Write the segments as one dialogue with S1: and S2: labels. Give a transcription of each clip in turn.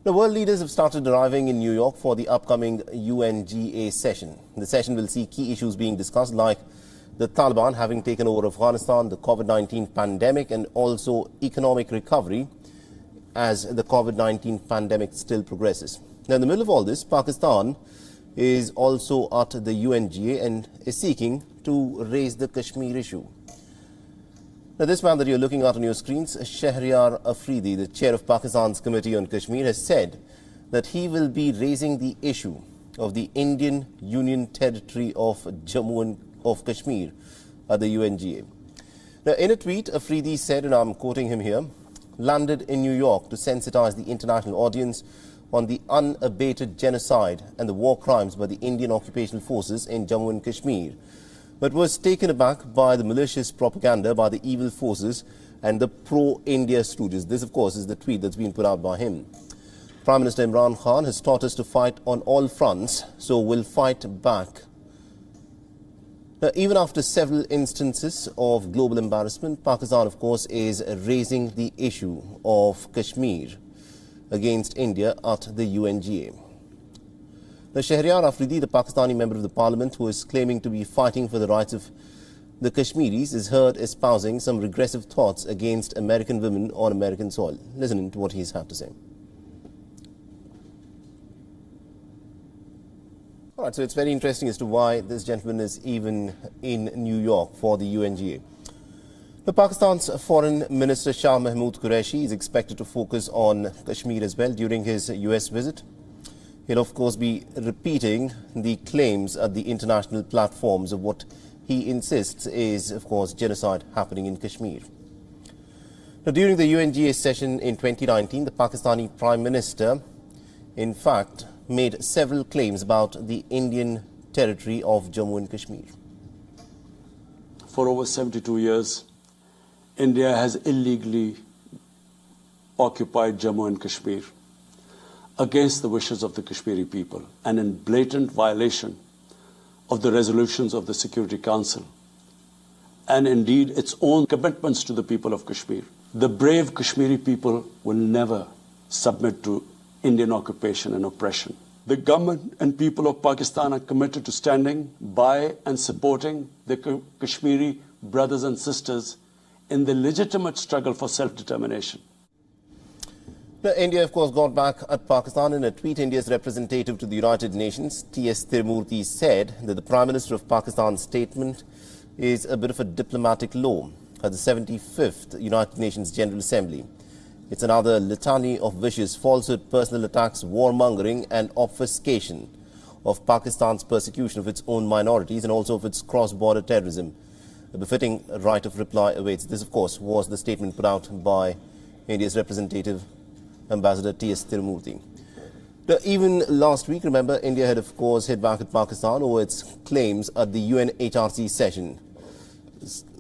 S1: The world leaders have started arriving in New York for the upcoming UNGA session. The session will see key issues being discussed like the Taliban having taken over Afghanistan, the COVID-19 pandemic and also economic recovery as the COVID-19 pandemic still progresses. Now, in the middle of all this, Pakistan is also at the UNGA and is seeking to raise the Kashmir issue. Now, this man that you're looking at on your screens, Shahryar Afridi, the chair of Pakistan's Committee on Kashmir, has said that he will be raising the issue of the Indian Union Territory of Jammu and of Kashmir at the UNGA. Now, in a tweet, Afridi said, and I'm quoting him here, landed in New York to sensitize the international audience on the unabated genocide and the war crimes by the Indian occupational forces in Jammu and Kashmir, but was taken aback by the malicious propaganda by the evil forces and the pro-India stooges. This, of course, is the tweet that's been put out by him. Prime Minister Imran Khan has taught us to fight on all fronts, so we'll fight back. Now, even after several instances of global embarrassment, Pakistan, of course, is raising the issue of Kashmir against India at the UNGA. Now, Shahryar Afridi, the Pakistani member of the parliament who is claiming to be fighting for the rights of the Kashmiris, is heard espousing some regressive thoughts against American women on American soil. Listen to what he's had to say. All right, so it's very interesting as to why this gentleman is even in New York for the UNGA. The Pakistan's Foreign Minister Shah Mahmood Qureshi is expected to focus on Kashmir as well during his US visit. He'll, of course, be repeating the claims at the international platforms of what he insists is, of course, genocide happening in Kashmir. Now, during the UNGA session in 2019, the Pakistani Prime Minister, in fact, made several claims about the Indian territory of Jammu and Kashmir.
S2: For over 72 years, India has illegally occupied Jammu and Kashmir against the wishes of the Kashmiri people and in blatant violation of the resolutions of the Security Council and indeed its own commitments to the people of Kashmir. The brave Kashmiri people will never submit to Indian occupation and oppression. The government and people of Pakistan are committed to standing by and supporting the Kashmiri brothers and sisters in the legitimate struggle for self-determination.
S1: Now, India, of course, got back at Pakistan. In a tweet, India's representative to the United Nations, T.S. Tirumurti, said that the Prime Minister of Pakistan's statement is a bit of a diplomatic law at the 75th United Nations General Assembly. It's another litany of vicious falsehood, personal attacks, warmongering and obfuscation of Pakistan's persecution of its own minorities and also of its cross-border terrorism. A befitting right of reply awaits. This, of course, was the statement put out by India's representative, Ambassador T.S. Tirumurti. Even last week, remember, India had, of course, hit back at Pakistan over its claims at the UNHRC session,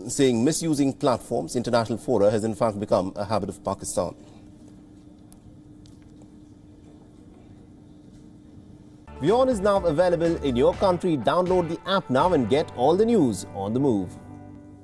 S1: saying misusing platforms, international fora, has in fact become a habit of Pakistan. WION is now available in your country. Download the app now and get all the news on the move.